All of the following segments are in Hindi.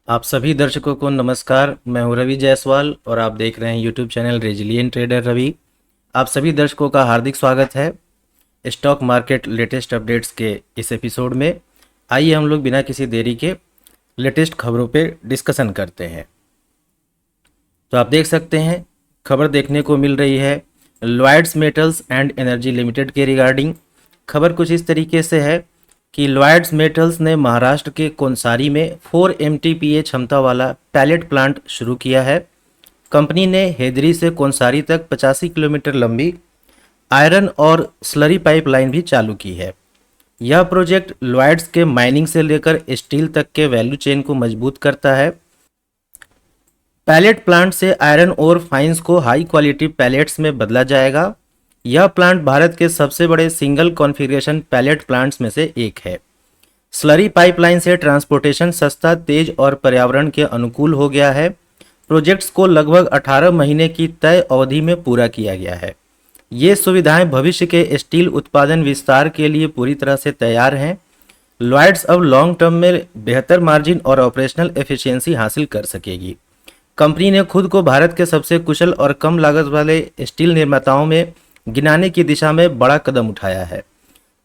आप सभी दर्शकों को नमस्कार। मैं हूं रवि जायसवाल और आप देख रहे हैं YouTube channel resilient trader Ravi. आप सभी दर्शकों का हार्दिक स्वागत है स्टॉक मार्केट लेटेस्ट अपडेट्स के इस एपिसोड में। आइए हम लोग बिना किसी देरी के लेटेस्ट खबरों पे डिस्कशन करते हैं। तो आप देख सकते हैं खबर देखने को मिल रही है Lloyds Metals and Energy Limited के रिगार्डिंग। खबर कुछ इस तरीके से है कि लॉयड्स मेटल्स ने महाराष्ट्र के कोनसारी में 4 MTPA क्षमता वाला पैलेट प्लांट शुरू किया है। कंपनी ने हेदरी से कोनसारी तक 85 किलोमीटर लंबी आयरन और स्लरी पाइपलाइन भी चालू की है। यह प्रोजेक्ट लॉयड्स के माइनिंग से लेकर स्टील तक के वैल्यू चेन को मजबूत करता है। पैलेट प्लांट से आयरन और फाइंस को हाई क्वालिटी पैलेट्स में बदला जाएगा। यह प्लांट भारत के सबसे बड़े सिंगल कॉन्फ़िगरेशन पैलेट प्लांट्स में से एक है। स्लरी पाइपलाइन से ट्रांसपोर्टेशन सस्ता, तेज और पर्यावरण के अनुकूल हो गया है। प्रोजेक्ट्स को लगभग 18 महीने की तय अवधि में पूरा किया गया है। ये सुविधाएं भविष्य के स्टील उत्पादन विस्तार के लिए पूरी तरह से तैयार हैं। लॉयड्स अब लॉन्ग टर्म में बेहतर मार्जिन और ऑपरेशनल एफिशिएंसी हासिल कर सकेगी। कंपनी ने खुद को भारत के सबसे कुशल और कम लागत वाले स्टील निर्माताओं में गिनाने की दिशा में बड़ा कदम उठाया है।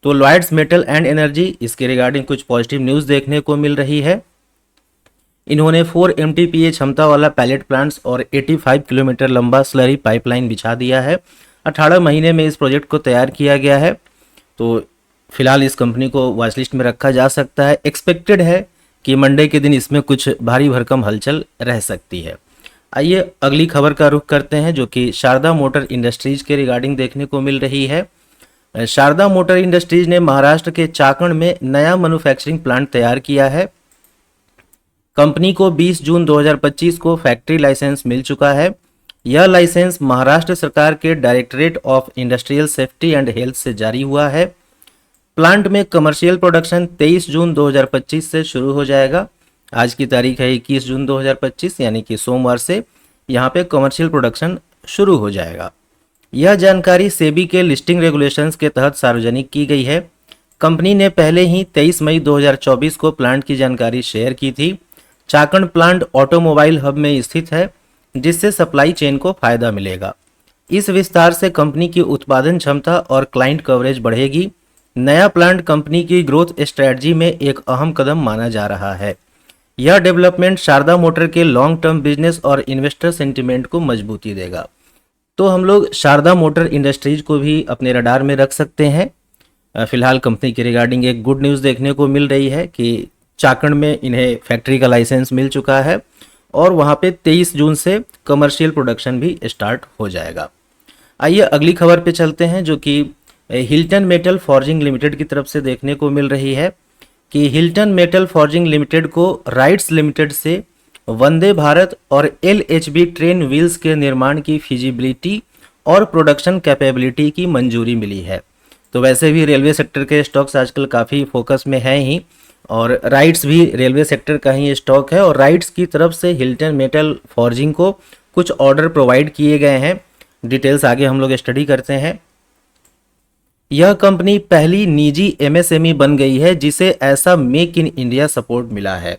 तो लॉयड्स मेटल एंड एनर्जी, इसके रिगार्डिंग कुछ पॉजिटिव न्यूज़ देखने को मिल रही है। इन्होंने 4 MTPA क्षमता वाला पैलेट प्लांट्स और 85 किलोमीटर लंबा स्लरी पाइपलाइन बिछा दिया है। 18 महीने में इस प्रोजेक्ट को तैयार किया गया है। तो फिलहाल इस कंपनी को वॉच लिस्ट में रखा जा सकता है। एक्सपेक्टेड है कि मंडे के दिन इसमें कुछ भारी भरकम हलचल रह सकती है। आइए अगली खबर का रुख करते हैं जो कि शारदा मोटर इंडस्ट्रीज के रिगार्डिंग देखने को मिल रही है। शारदा मोटर इंडस्ट्रीज ने महाराष्ट्र के चाकण में नया मैन्युफैक्चरिंग प्लांट तैयार किया है। कंपनी को 20 जून 2025 को फैक्ट्री लाइसेंस मिल चुका है। यह लाइसेंस महाराष्ट्र सरकार के directorate of industrial safety and health से जारी हुआ है। प्लांट में कमर्शियल प्रोडक्शन 23 जून 2025 से शुरू हो जाएगा। आज की तारीख है 21 जून 2025, यानी कि सोमवार से यहाँ पे कमर्शियल प्रोडक्शन शुरू हो जाएगा। यह जानकारी सेबी के लिस्टिंग रेगुलेशंस के तहत सार्वजनिक की गई है। कंपनी ने पहले ही 23 मई 2024 को प्लांट की जानकारी शेयर की थी। चाकण प्लांट ऑटोमोबाइल हब में स्थित है, जिससे सप्लाई चेन को फायदा मिलेगा। इस विस्तार से कंपनी की उत्पादन क्षमता और क्लाइंट कवरेज बढ़ेगी। नया प्लांट कंपनी की ग्रोथ स्ट्रेटजी में एक अहम कदम माना जा रहा है। यह डेवलपमेंट शारदा मोटर के लॉन्ग टर्म बिजनेस और इन्वेस्टर सेंटिमेंट को मजबूती देगा। तो हम लोग शारदा मोटर इंडस्ट्रीज को भी अपने रडार में रख सकते हैं। फिलहाल कंपनी के रिगार्डिंग एक गुड न्यूज़ देखने को मिल रही है कि चाकण में इन्हें फैक्ट्री का लाइसेंस मिल चुका है और वहाँ पे 23 जून से कमर्शियल प्रोडक्शन भी स्टार्ट हो जाएगा। आइए अगली खबर पे चलते हैं जो कि हिल्टन मेटल फॉर्जिंग लिमिटेड की तरफ से देखने को मिल रही है कि हिल्टन मेटल फॉर्जिंग लिमिटेड को राइट्स लिमिटेड से वंदे भारत और LHB ट्रेन व्हील्स के निर्माण की फिजिबिलिटी और प्रोडक्शन कैपेबिलिटी की मंजूरी मिली है। तो वैसे भी रेलवे सेक्टर के स्टॉक्स आजकल काफ़ी फोकस में हैं ही, और राइट्स भी रेलवे सेक्टर का ही स्टॉक है, और राइट्स की तरफ से हिल्टन मेटल फॉर्जिंग को कुछ ऑर्डर प्रोवाइड किए गए हैं। डिटेल्स आगे हम लोग स्टडी करते हैं। यह कंपनी पहली निजी MSME बन गई है जिसे ऐसा मेक इन इंडिया सपोर्ट मिला है।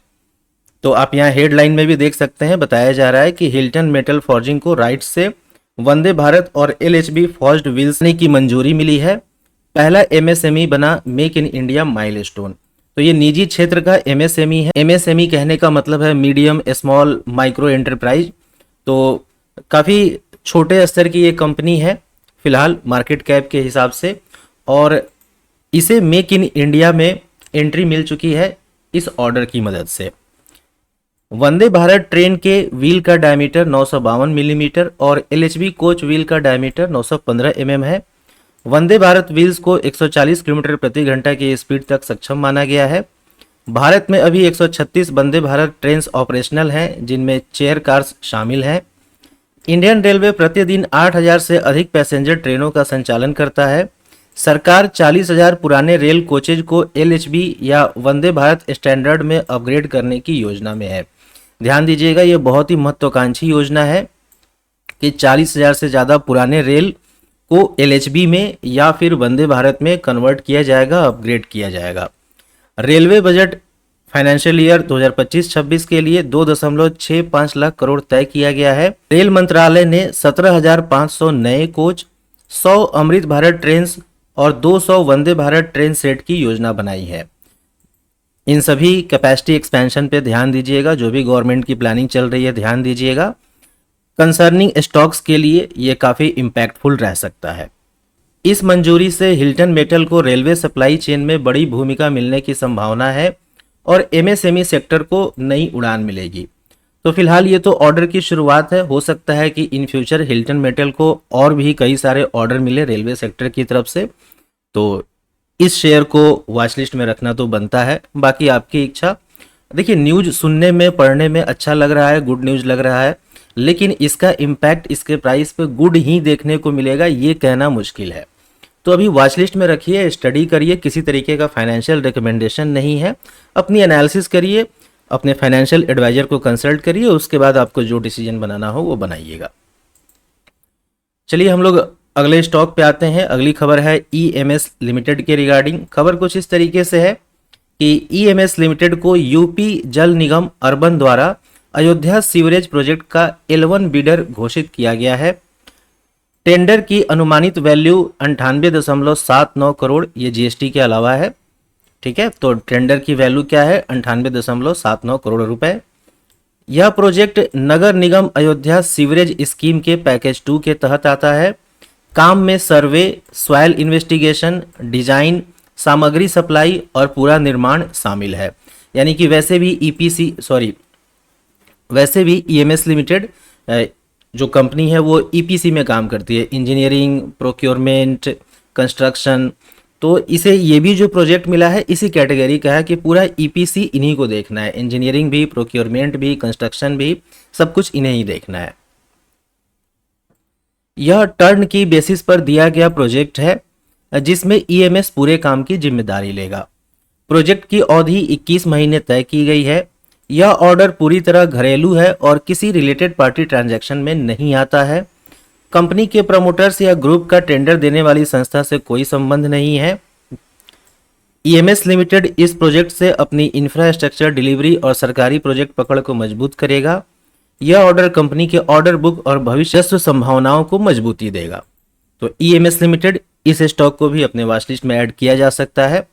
तो आप यहाँ हेडलाइन में भी देख सकते हैं, बताया जा रहा है कि हिल्टन मेटल फॉर्जिंग को राइट्स से वंदे भारत और LHB फॉर्ज्ड व्हील्स की मंजूरी मिली है। पहला MSME बना मेक इन इंडिया माइलस्टोन। तो ये निजी क्षेत्र का MSME है। MSME कहने का मतलब है मीडियम स्मॉल माइक्रो एंटरप्राइज। तो काफ़ी छोटे स्तर की ये कंपनी है फिलहाल मार्केट कैप के हिसाब से, और इसे मेक इन इंडिया में एंट्री मिल चुकी है इस ऑर्डर की मदद से। वंदे भारत ट्रेन के व्हील का डायमीटर 952 मिलीमीटर और LHB कोच व्हील का डायमीटर 915 mm है। वंदे भारत व्हील्स को 140 किलोमीटर प्रति घंटा की स्पीड तक सक्षम माना गया है। भारत में अभी 136 वंदे भारत ट्रेन ऑपरेशनल हैं, जिनमें चेयर कार्स शामिल हैं। इंडियन रेलवे प्रतिदिन 8000 से अधिक पैसेंजर ट्रेनों का संचालन करता है। सरकार 40,000 पुराने रेल कोचेज को LHB या वंदे भारत स्टैंडर्ड में अपग्रेड करने की योजना में है। ध्यान दीजिएगा, ये बहुत ही महत्वाकांक्षी योजना है कि 40,000 से ज़्यादा पुराने रेल को LHB में या फिर वंदे भारत में कन्वर्ट किया जाएगा, अपग्रेड किया जाएगा। रेलवे बजट फाइनेंशियल ईयर 2025-26 के लिए 2.65 लाख करोड़ तय किया गया है। रेल मंत्रालय ने 17,500 नए कोच, 100 अमृत भारत ट्रेन और 200 वंदे भारत ट्रेन सेट की योजना बनाई है। इन सभी कैपेसिटी एक्सपेंशन पे ध्यान दीजिएगा, जो भी गवर्नमेंट की प्लानिंग चल रही है ध्यान दीजिएगा। कंसर्निंग स्टॉक्स के लिए ये काफ़ी इम्पैक्टफुल रह सकता है। इस मंजूरी से हिल्टन मेटल को रेलवे सप्लाई चेन में बड़ी भूमिका मिलने की संभावना है और एमएसएमई सेक्टर को नई उड़ान मिलेगी। तो फिलहाल ये तो ऑर्डर की शुरुआत है, हो सकता है कि इन फ्यूचर हिल्टन मेटल को और भी कई सारे ऑर्डर मिले रेलवे सेक्टर की तरफ से। तो इस शेयर को वॉच लिस्ट में रखना तो बनता है, बाकी आपकी इच्छा। देखिए, न्यूज सुनने में पढ़ने में अच्छा लग रहा है, गुड न्यूज लग रहा है, लेकिन इसका इम्पैक्ट इसके प्राइस पे गुड ही देखने को मिलेगा ये कहना मुश्किल है। तो अभी वॉच लिस्ट में रखिए, स्टडी करिए, किसी तरीके का फाइनेंशियल रिकमेंडेशन नहीं है। अपनी एनालिसिस करिए, अपने फाइनेंशियल एडवाइजर को कंसल्ट करिए, उसके बाद आपको जो डिसीजन बनाना हो वो बनाइएगा। चलिए हम लोग अगले स्टॉक पे आते हैं। अगली खबर है ईएमएस लिमिटेड के रिगार्डिंग। खबर कुछ इस तरीके से है कि ईएमएस लिमिटेड को यूपी जल निगम अर्बन द्वारा अयोध्या सीवरेज प्रोजेक्ट का L1 बिडर घोषित किया गया है। टेंडर की अनुमानित वैल्यू 98.79 करोड़, ये जीएसटी के अलावा है। ठीक है, तो टेंडर की वैल्यू क्या है? 98.79 करोड़ रुपए। यह प्रोजेक्ट नगर निगम अयोध्या सीवरेज स्कीम के पैकेज 2 के तहत आता है। काम में सर्वे, सॉइल इन्वेस्टिगेशन, डिजाइन, सामग्री सप्लाई और पूरा निर्माण शामिल है। यानी कि वैसे भी ईएमएस लिमिटेड जो कंपनी है वो ईपीसी में काम करती है, इंजीनियरिंग, प्रोक्योरमेंट, कंस्ट्रक्शन। तो इसे ये भी जो प्रोजेक्ट मिला है इसी कैटेगरी का है कि पूरा ईपीसी इन्हीं को देखना है, इंजीनियरिंग भी, प्रोक्योरमेंट भी, कंस्ट्रक्शन भी, सब कुछ इन्हें ही देखना है। यह टर्न की बेसिस पर दिया गया प्रोजेक्ट है जिसमें ईएमएस पूरे काम की जिम्मेदारी लेगा। प्रोजेक्ट की अवधि 21 महीने तय की गई है। यह ऑर्डर पूरी तरह घरेलू है और किसी रिलेटेड पार्टी ट्रांजैक्शन में नहीं आता है। कंपनी के प्रमोटर्स या ग्रुप का टेंडर देने वाली संस्था से कोई संबंध नहीं है। ईएमएस लिमिटेड इस प्रोजेक्ट से अपनी इंफ्रास्ट्रक्चर डिलीवरी और सरकारी प्रोजेक्ट पकड़ को मजबूत करेगा। यह ऑर्डर कंपनी के ऑर्डर बुक और भविष्यस्थ संभावनाओं को मजबूती देगा। तो ईएमएस लिमिटेड, इस स्टॉक को भी अपने वॉच लिस्ट में ऐड किया जा सकता है।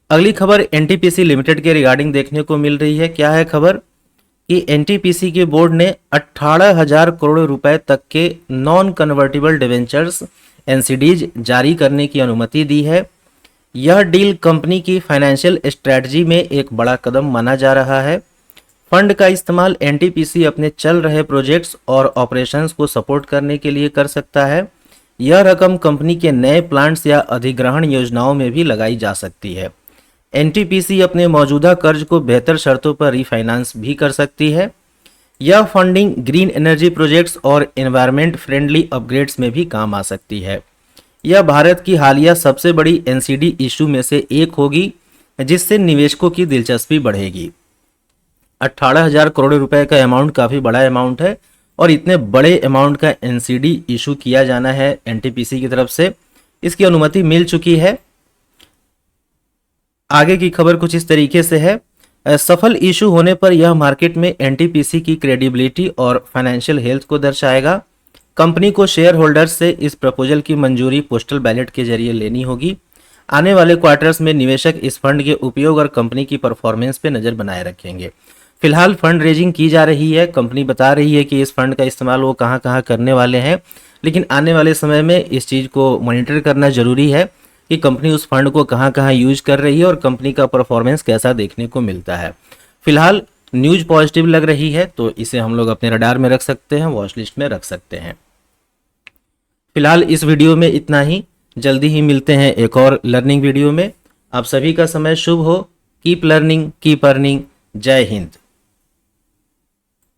अगली खबर एनटीपीसी लिमिटेड के रिगार्डिंग देखने को मिल रही है। क्या है खबर कि एनटीपीसी के बोर्ड ने 18,000 करोड़ रुपए तक के नॉन कन्वर्टिबल डिवेंचर्स एनसीडीज जारी करने की अनुमति दी है। यह डील कंपनी की फाइनेंशियल स्ट्रेटजी में एक बड़ा कदम माना जा रहा है। फंड का इस्तेमाल एनटीपीसी अपने चल रहे प्रोजेक्ट्स और ऑपरेशंस को सपोर्ट करने के लिए कर सकता है। यह रकम कंपनी के नए प्लांट्स या अधिग्रहण योजनाओं में भी लगाई जा सकती है। एनटीपीसी अपने मौजूदा कर्ज को बेहतर शर्तों पर रीफाइनेंस भी कर सकती है। यह फंडिंग ग्रीन एनर्जी प्रोजेक्ट्स और एनवायरनमेंट फ्रेंडली अपग्रेड्स में भी काम आ सकती है। यह भारत की हालिया सबसे बड़ी एनसीडी इशू में से एक होगी, जिससे निवेशकों की दिलचस्पी बढ़ेगी। 18,000 करोड़ रुपए का अमाउंट काफ़ी बड़ा अमाउंट है और इतने बड़े अमाउंट का एनसीडी इशू किया जाना है एनटीपीसी की तरफ से, इसकी अनुमति मिल चुकी है। आगे की खबर कुछ इस तरीके से है। सफल इशू होने पर यह मार्केट में एनटीपीसी की क्रेडिबिलिटी और फाइनेंशियल हेल्थ को दर्शाएगा। कंपनी को शेयर होल्डर्स से इस प्रपोजल की मंजूरी पोस्टल बैलेट के जरिए लेनी होगी। आने वाले क्वार्टर्स में निवेशक इस फंड के उपयोग और कंपनी की परफॉर्मेंस पे नज़र बनाए रखेंगे। फिलहाल फंड रेजिंग की जा रही है, कंपनी बता रही है कि इस फंड का इस्तेमाल वो कहाँ कहाँ करने वाले हैं, लेकिन आने वाले समय में इस चीज़ को मॉनिटर करना जरूरी है कि कंपनी उस फंड को कहाँ कहाँ यूज कर रही है और कंपनी का परफॉर्मेंस कैसा देखने को मिलता है। फिलहाल न्यूज पॉजिटिव लग रही है तो इसे हम लोग अपने रडार में रख सकते हैं, वॉच लिस्ट में रख सकते हैं। फिलहाल इस वीडियो में इतना ही, जल्दी ही मिलते हैं एक और लर्निंग वीडियो में। आप सभी का समय शुभ हो। Keep learning, keep earning. जय हिंद।